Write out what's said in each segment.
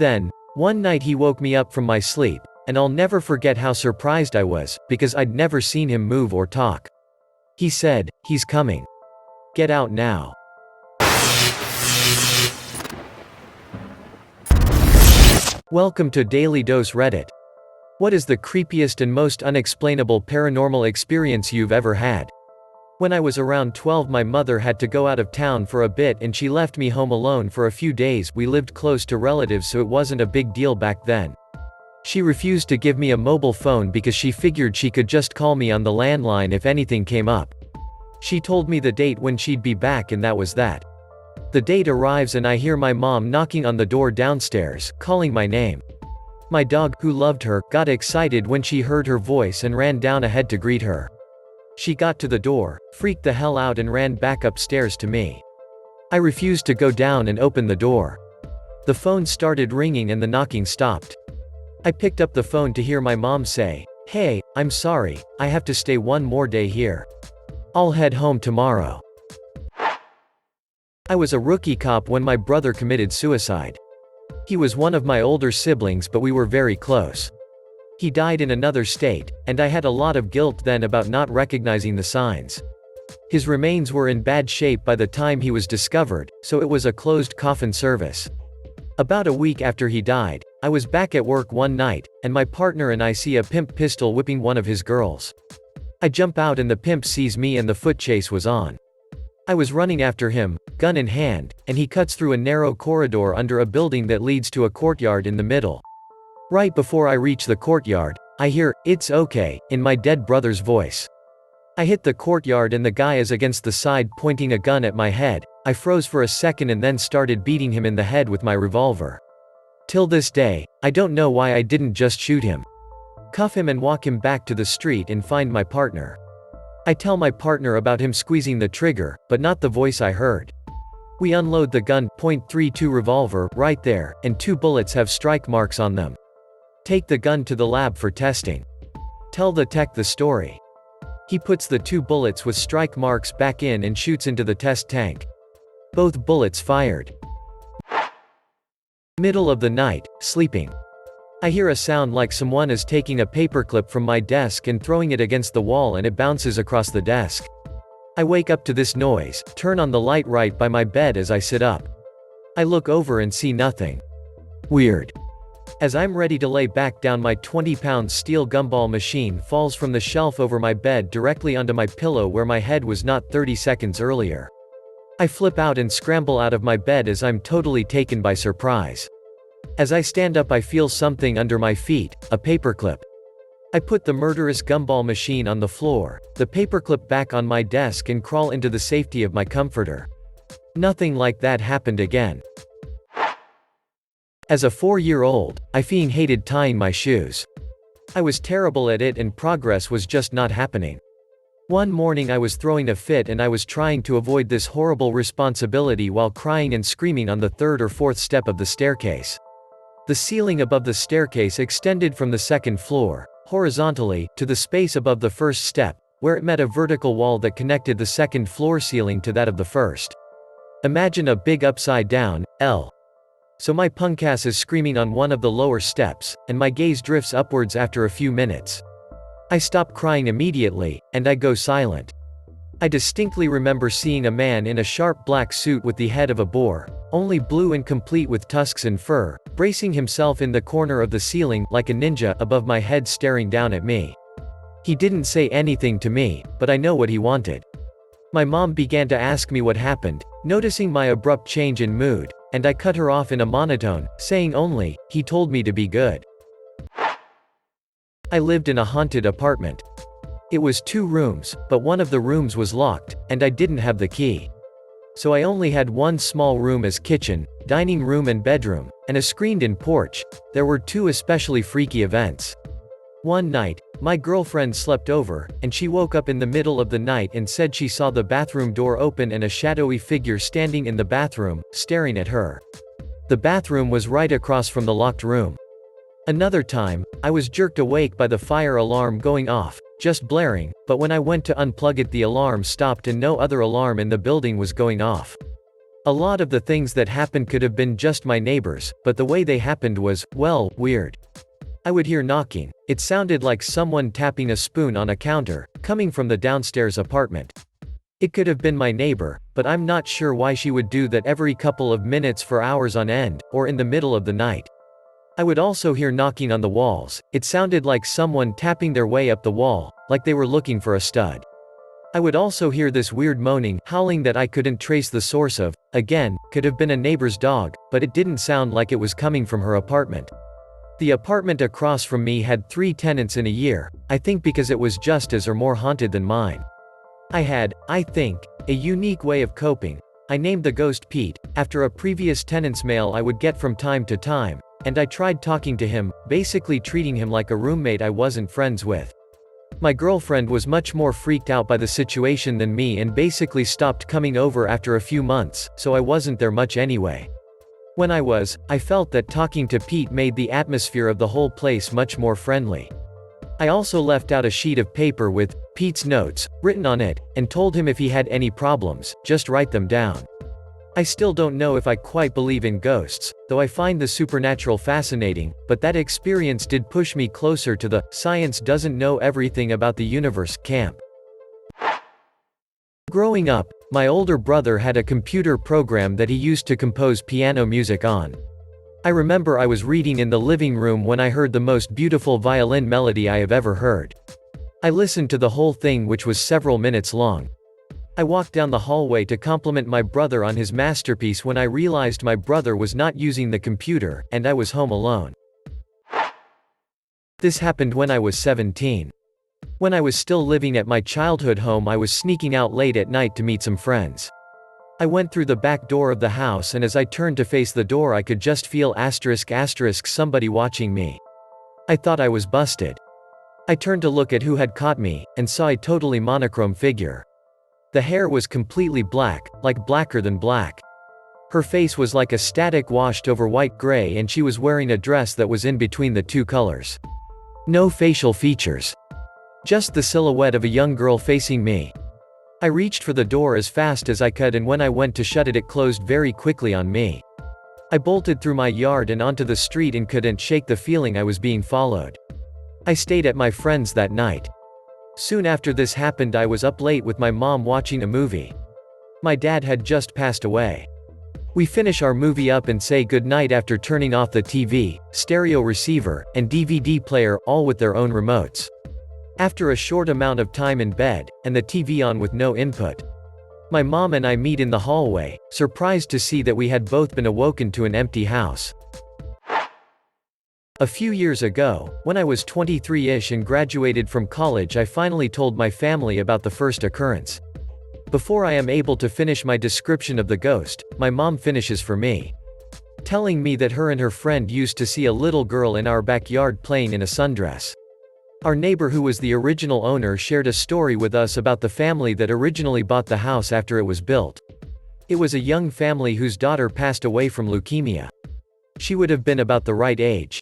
Then, one night he woke me up from my sleep, and I'll never forget how surprised I was, because I'd never seen him move or talk. He said, "He's coming. Get out now." Welcome to Daily Dose Reddit. What is the creepiest and most unexplainable paranormal experience you've ever had? When I was around 12, my mother had to go out of town for a bit and she left me home alone for a few days. We lived close to relatives, so it wasn't a big deal back then. She refused to give me a mobile phone because she figured she could just call me on the landline if anything came up. She told me the date when she'd be back, and that was that. The date arrives and I hear my mom knocking on the door downstairs, calling my name. My dog, who loved her, got excited when she heard her voice and ran down ahead to greet her. She got to the door, freaked the hell out, and ran back upstairs to me. I refused to go down and open the door. The phone started ringing and the knocking stopped. I picked up the phone to hear my mom say, "Hey, I'm sorry, I have to stay one more day here. I'll head home tomorrow." I was a rookie cop when my brother committed suicide. He was one of my older siblings, but we were very close. He died in another state, and I had a lot of guilt then about not recognizing the signs. His remains were in bad shape by the time he was discovered, so it was a closed coffin service. About a week after he died, I was back at work one night, and my partner and I see a pimp pistol whipping one of his girls. I jump out and the pimp sees me and the foot chase was on. I was running after him, gun in hand, and he cuts through a narrow corridor under a building that leads to a courtyard in the middle. Right before I reach the courtyard, I hear, "It's okay," in my dead brother's voice. I hit the courtyard and the guy is against the side pointing a gun at my head. I froze for a second and then started beating him in the head with my revolver. Till this day, I don't know why I didn't just shoot him. Cuff him and walk him back to the street and find my partner. I tell my partner about him squeezing the trigger, but not the voice I heard. We unload the gun, .32 revolver, right there, and 2 bullets have strike marks on them. Take the gun to the lab for testing. Tell the tech the story. He puts the 2 bullets with strike marks back in and shoots into the test tank. Both bullets fired. Middle of the night, sleeping. I hear a sound like someone is taking a paperclip from my desk and throwing it against the wall, and it bounces across the desk. I wake up to this noise, turn on the light right by my bed as I sit up. I look over and see nothing. Weird. As I'm ready to lay back down, my 20-pound steel gumball machine falls from the shelf over my bed directly onto my pillow where my head was not 30 seconds earlier. I flip out and scramble out of my bed as I'm totally taken by surprise. As I stand up, I feel something under my feet, a paperclip. I put the murderous gumball machine on the floor, the paperclip back on my desk, and crawl into the safety of my comforter. Nothing like that happened again. As a 4-year-old, I hated tying my shoes. I was terrible at it and progress was just not happening. One morning I was throwing a fit and I was trying to avoid this horrible responsibility while crying and screaming on the 3rd or 4th step of the staircase. The ceiling above the staircase extended from the 2nd floor, horizontally, to the space above the 1st step, where it met a vertical wall that connected the 2nd floor ceiling to that of the 1st. Imagine a big upside-down L. So my punkass is screaming on one of the lower steps, and my gaze drifts upwards after a few minutes. I stop crying immediately, and I go silent. I distinctly remember seeing a man in a sharp black suit with the head of a boar, only blue and complete with tusks and fur, bracing himself in the corner of the ceiling, like a ninja, above my head staring down at me. He didn't say anything to me, but I know what he wanted. My mom began to ask me what happened, noticing my abrupt change in mood, and I cut her off in a monotone, saying only, "He told me to be good." I lived in a haunted apartment. It was 2 rooms, but one of the rooms was locked, and I didn't have the key. So I only had one small room as kitchen, dining room and bedroom, and a screened-in porch. There were 2 especially freaky events. One night, my girlfriend slept over, and she woke up in the middle of the night and said she saw the bathroom door open and a shadowy figure standing in the bathroom, staring at her. The bathroom was right across from the locked room. Another time, I was jerked awake by the fire alarm going off, just blaring, but when I went to unplug it, the alarm stopped and no other alarm in the building was going off. A lot of the things that happened could have been just my neighbors, but the way they happened was, well, weird. I would hear knocking. It sounded like someone tapping a spoon on a counter, coming from the downstairs apartment. It could have been my neighbor, but I'm not sure why she would do that every couple of minutes for hours on end, or in the middle of the night. I would also hear knocking on the walls. It sounded like someone tapping their way up the wall, like they were looking for a stud. I would also hear this weird moaning, howling that I couldn't trace the source of. Again, could have been a neighbor's dog, but it didn't sound like it was coming from her apartment. The apartment across from me had 3 tenants in a year, I think because it was just as or more haunted than mine. I had, I think, a unique way of coping. I named the ghost Pete, after a previous tenant's mail I would get from time to time, and I tried talking to him, basically treating him like a roommate I wasn't friends with. My girlfriend was much more freaked out by the situation than me and basically stopped coming over after a few months, so I wasn't there much anyway. When I felt that talking to Pete made the atmosphere of the whole place much more friendly. I also left out a sheet of paper with Pete's notes written on it, and told him if he had any problems, just write them down. I still don't know if I quite believe in ghosts, though I find the supernatural fascinating, but that experience did push me closer to the science doesn't know everything about the universe camp. Growing up, my older brother had a computer program that he used to compose piano music on. I remember I was reading in the living room when I heard the most beautiful violin melody I have ever heard. I listened to the whole thing, which was several minutes long. I walked down the hallway to compliment my brother on his masterpiece when I realized my brother was not using the computer, and I was home alone. This happened when I was 17. When I was still living at my childhood home, I was sneaking out late at night to meet some friends. I went through the back door of the house, and as I turned to face the door I could just feel *** somebody watching me. I thought I was busted. I turned to look at who had caught me, and saw a totally monochrome figure. The hair was completely black, like blacker than black. Her face was like a static washed over white-gray, and she was wearing a dress that was in between the two colors. No facial features. Just the silhouette of a young girl facing me. I reached for the door as fast as I could, and when I went to shut it, it closed very quickly on me. I bolted through my yard and onto the street and couldn't shake the feeling I was being followed. I stayed at my friend's that night. Soon after this happened, I was up late with my mom watching a movie. My dad had just passed away. We finish our movie up and say goodnight after turning off the TV, stereo receiver, and DVD player, all with their own remotes. After a short amount of time in bed, and the TV on with no input. My mom and I meet in the hallway, surprised to see that we had both been awoken to an empty house. A few years ago, when I was 23-ish and graduated from college, I finally told my family about the first occurrence. Before I am able to finish my description of the ghost, my mom finishes for me, telling me that her and her friend used to see a little girl in our backyard playing in a sundress. Our neighbor, who was the original owner, shared a story with us about the family that originally bought the house after it was built. It was a young family whose daughter passed away from leukemia. She would have been about the right age.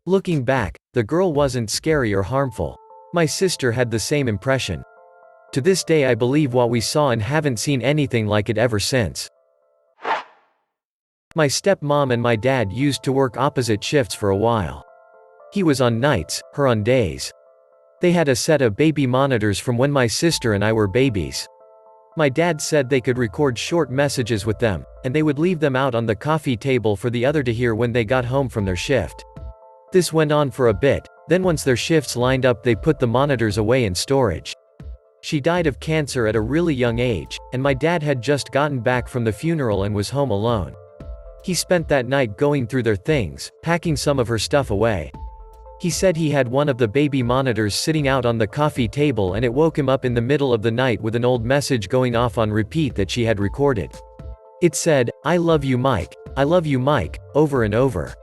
Looking back, the girl wasn't scary or harmful. My sister had the same impression. To this day I believe what we saw and haven't seen anything like it ever since. My stepmom and my dad used to work opposite shifts for a while. He was on nights, her on days. They had a set of baby monitors from when my sister and I were babies. My dad said they could record short messages with them, and they would leave them out on the coffee table for the other to hear when they got home from their shift. This went on for a bit, then once their shifts lined up they put the monitors away in storage. She died of cancer at a really young age, and my dad had just gotten back from the funeral and was home alone. He spent that night going through their things, packing some of her stuff away. He said he had one of the baby monitors sitting out on the coffee table, and it woke him up in the middle of the night with an old message going off on repeat that she had recorded. It said, "I love you Mike, I love you Mike," over and over.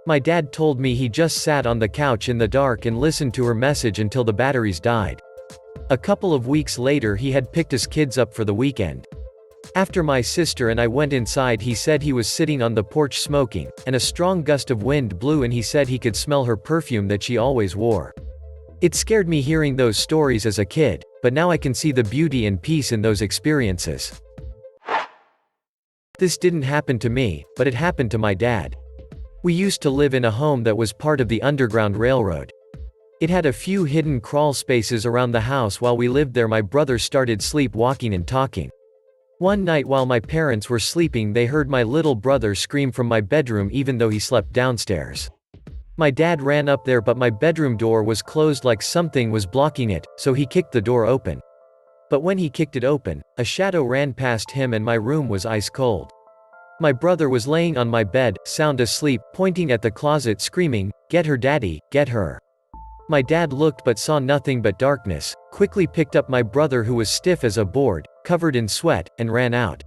My dad told me he just sat on the couch in the dark and listened to her message until the batteries died. A couple of weeks later he had picked his kids up for the weekend. After my sister and I went inside, he said he was sitting on the porch smoking, and a strong gust of wind blew, and he said he could smell her perfume that she always wore. It scared me hearing those stories as a kid, but now I can see the beauty and peace in those experiences. This didn't happen to me, but it happened to my dad. We used to live in a home that was part of the Underground Railroad. It had a few hidden crawl spaces around the house. While we lived there, my brothers started sleepwalking and talking. One night while my parents were sleeping, they heard my little brother scream from my bedroom even though he slept downstairs. My dad ran up there, but my bedroom door was closed like something was blocking it, so he kicked the door open. But when he kicked it open, a shadow ran past him and my room was ice cold. My brother was laying on my bed, sound asleep, pointing at the closet screaming, "Get her, Daddy, get her." My dad looked but saw nothing but darkness, quickly picked up my brother who was stiff as a board, covered in sweat, and ran out.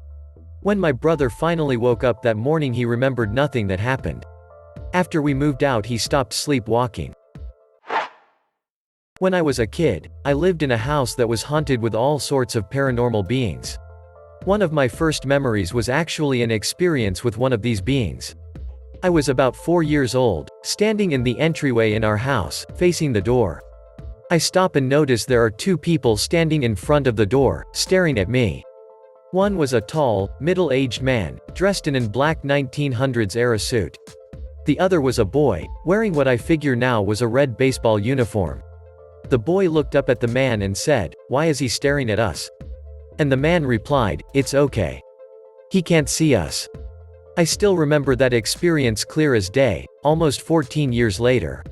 When my brother finally woke up that morning, he remembered nothing that happened. After we moved out, he stopped sleepwalking. When I was a kid, I lived in a house that was haunted with all sorts of paranormal beings. One of my first memories was actually an experience with one of these beings. I was about 4 years old, standing in the entryway in our house, facing the door. I stop and notice there are two people standing in front of the door, staring at me. One was a tall, middle-aged man, dressed in a black 1900s-era suit. The other was a boy, wearing what I figure now was a red baseball uniform. The boy looked up at the man and said, "Why is he staring at us?" And the man replied, "It's okay. He can't see us." I still remember that experience clear as day, almost 14 years later.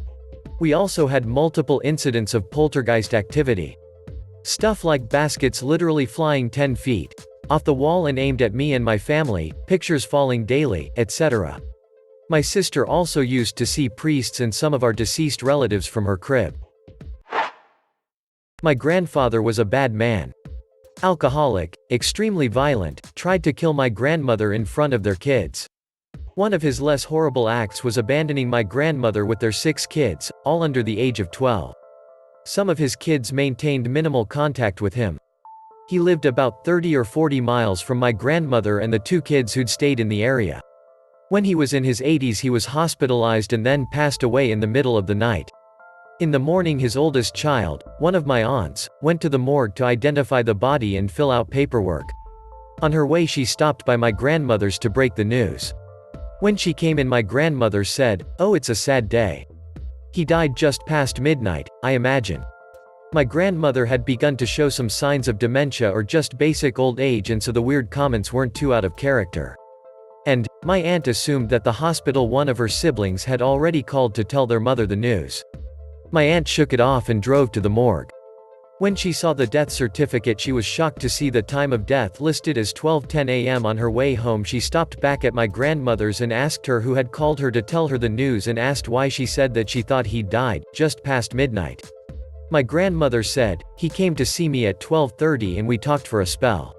We also had multiple incidents of poltergeist activity. Stuff like baskets literally flying 10 feet off the wall and aimed at me and my family, pictures falling daily, etc. My sister also used to see priests and some of our deceased relatives from her crib. My grandfather was a bad man. Alcoholic, extremely violent, tried to kill my grandmother in front of their kids. One of his less horrible acts was abandoning my grandmother with their 6 kids, all under the age of 12. Some of his kids maintained minimal contact with him. He lived about 30 or 40 miles from my grandmother and the 2 kids who'd stayed in the area. When he was in his 80s, he was hospitalized and then passed away in the middle of the night. In the morning, his oldest child, one of my aunts, went to the morgue to identify the body and fill out paperwork. On her way, she stopped by my grandmother's to break the news. When she came in, my grandmother said, "Oh, it's a sad day. He died just past midnight, I imagine." My grandmother had begun to show some signs of dementia or just basic old age, and so the weird comments weren't too out of character. And my aunt assumed that the hospital one of her siblings had already called to tell their mother the news. My aunt shook it off and drove to the morgue. When she saw the death certificate, she was shocked to see the time of death listed as 12:10 a.m. On her way home, she stopped back at my grandmother's and asked her who had called her to tell her the news and asked why. She said that she thought he'd died just past midnight. My grandmother said, "He came to see me at 12:30 and we talked for a spell.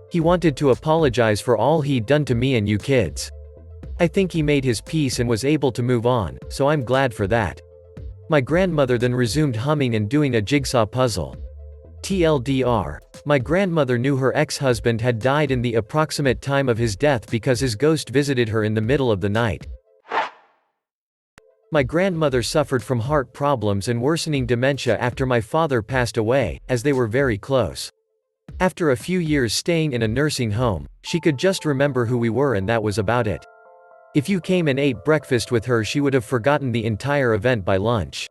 He wanted to apologize for all he'd done to me and you kids. I think he made his peace and was able to move on, so I'm glad for that." My grandmother then resumed humming and doing a jigsaw puzzle. TLDR. My grandmother knew her ex-husband had died in the approximate time of his death because his ghost visited her in the middle of the night. My grandmother suffered from heart problems and worsening dementia after my father passed away, as they were very close. After a few years staying in a nursing home, she could just remember who we were and that was about it. If you came and ate breakfast with her, she would have forgotten the entire event by lunch.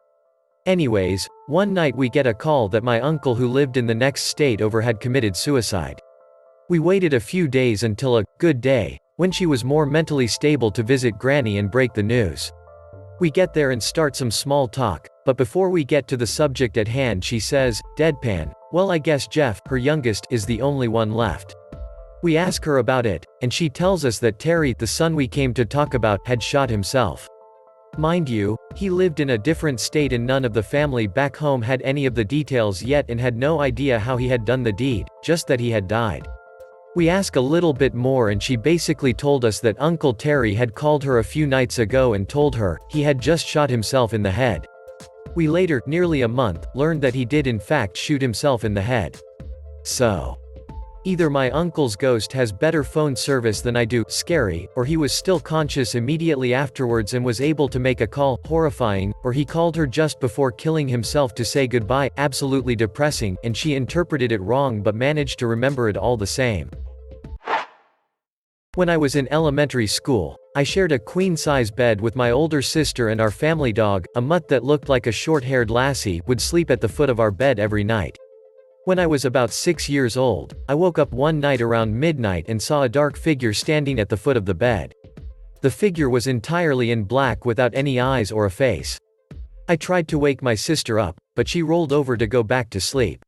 Anyways, one night we get a call that my uncle who lived in the next state over had committed suicide. We waited a few days until a good day, when she was more mentally stable, to visit Granny and break the news. We get there and start some small talk, but before we get to the subject at hand, she says, deadpan, "Well, I guess Jeff, her youngest, is the only one left." We ask her about it, and she tells us that Terry, the son we came to talk about, had shot himself. Mind you, he lived in a different state and none of the family back home had any of the details yet and had no idea how he had done the deed, just that he had died. We ask a little bit more and she basically told us that Uncle Terry had called her a few nights ago and told her he had just shot himself in the head. We later, nearly a month, learned that he did in fact shoot himself in the head. So, either my uncle's ghost has better phone service than I do, scary, or he was still conscious immediately afterwards and was able to make a call, horrifying, or he called her just before killing himself to say goodbye, absolutely depressing, and she interpreted it wrong but managed to remember it all the same. When I was in elementary school, I shared a queen-size bed with my older sister, and our family dog, a mutt that looked like a short-haired lassie, would sleep at the foot of our bed every night. When I was about 6 years old, I woke up one night around midnight and saw a dark figure standing at the foot of the bed. The figure was entirely in black without any eyes or a face. I tried to wake my sister up, but she rolled over to go back to sleep.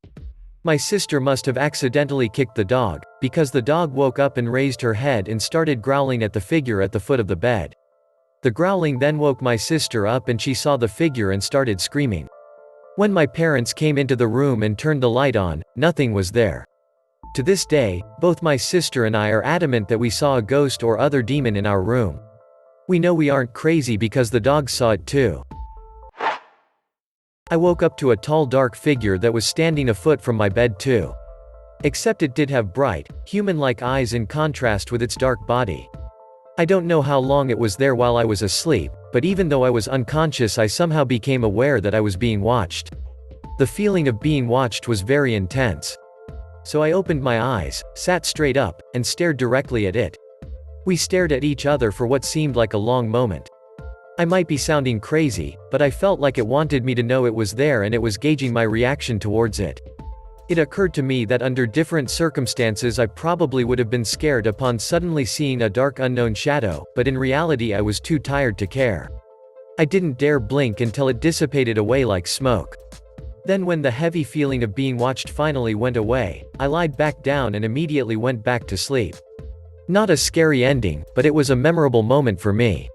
My sister must have accidentally kicked the dog, because the dog woke up and raised her head and started growling at the figure at the foot of the bed. The growling then woke my sister up and she saw the figure and started screaming. When my parents came into the room and turned the light on, nothing was there. To this day, both my sister and I are adamant that we saw a ghost or other demon in our room. We know we aren't crazy because the dogs saw it too. I woke up to a tall dark figure that was standing a foot from my bed too. Except it did have bright, human-like eyes in contrast with its dark body. I don't know how long it was there while I was asleep, but even though I was unconscious, I somehow became aware that I was being watched. The feeling of being watched was very intense. So I opened my eyes, sat straight up, and stared directly at it. We stared at each other for what seemed like a long moment. I might be sounding crazy, but I felt like it wanted me to know it was there and it was gauging my reaction towards it. It occurred to me that under different circumstances I probably would have been scared upon suddenly seeing a dark unknown shadow, but in reality I was too tired to care. I didn't dare blink until it dissipated away like smoke. Then when the heavy feeling of being watched finally went away, I lied back down and immediately went back to sleep. Not a scary ending, but it was a memorable moment for me.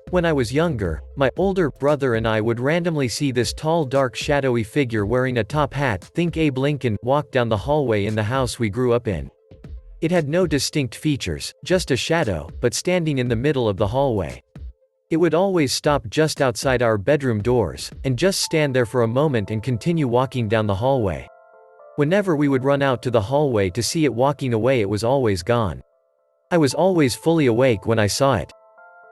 When I was younger, my older brother and I would randomly see this tall dark shadowy figure wearing a top hat, think Abe Lincoln, walk down the hallway in the house we grew up in. It had no distinct features, just a shadow, but standing in the middle of the hallway. It would always stop just outside our bedroom doors, and just stand there for a moment and continue walking down the hallway. Whenever we would run out to the hallway to see it walking away, it was always gone. I was always fully awake when I saw it.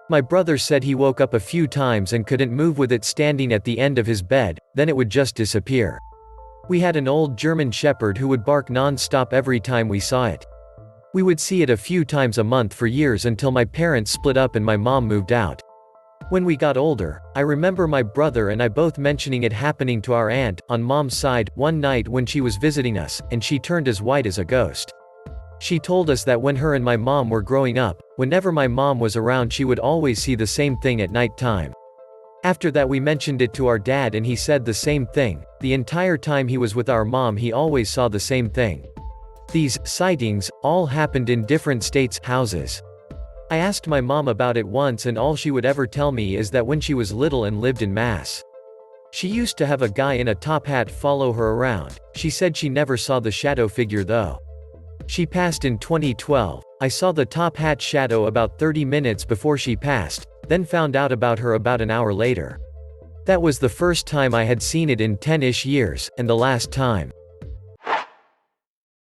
My brother said he woke up a few times and couldn't move with it standing at the end of his bed, then it would just disappear. We had an old German Shepherd who would bark non-stop every time we saw it. We would see it a few times a month for years until my parents split up and my mom moved out. When we got older, I remember my brother and I both mentioning it happening to our aunt, on mom's side, one night when she was visiting us, and she turned as white as a ghost. She told us that when her and my mom were growing up, whenever my mom was around she would always see the same thing at night time. After that we mentioned it to our dad and he said the same thing. The entire time he was with our mom he always saw the same thing. These sightings all happened in different states' houses. I asked my mom about it once and all she would ever tell me is that when she was little and lived in Mass, she used to have a guy in a top hat follow her around. She said she never saw the shadow figure though. She passed in 2012. I saw the top hat shadow about 30 minutes before she passed, then found out about her about an hour later. That was the first time I had seen it in 10-ish years, and the last time.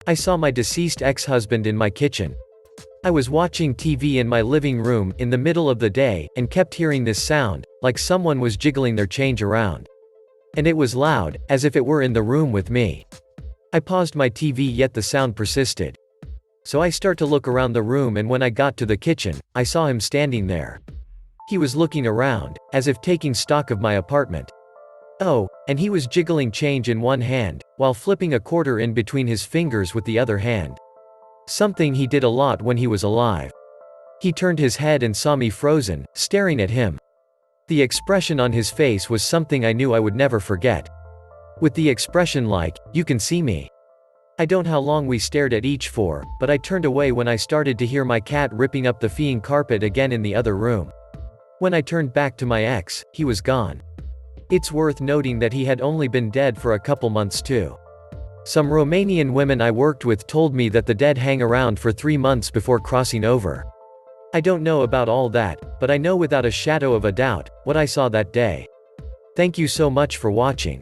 I saw my deceased ex-husband in my kitchen. I was watching TV in my living room in the middle of the day, and kept hearing this sound, like someone was jiggling their change around. And it was loud, as if it were in the room with me. I paused my TV yet the sound persisted. So I start to look around the room and when I got to the kitchen, I saw him standing there. He was looking around, as if taking stock of my apartment. Oh, and he was jiggling change in one hand, while flipping a quarter in between his fingers with the other hand. Something he did a lot when he was alive. He turned his head and saw me frozen, staring at him. The expression on his face was something I knew I would never forget. With the expression like, "You can see me." I don't know how long we stared at each for, but I turned away when I started to hear my cat ripping up the feeing carpet again in the other room. When I turned back to my ex, he was gone. It's worth noting that he had only been dead for a couple months too. Some Romanian women I worked with told me that the dead hang around for 3 months before crossing over. I don't know about all that, but I know without a shadow of a doubt, what I saw that day. Thank you so much for watching.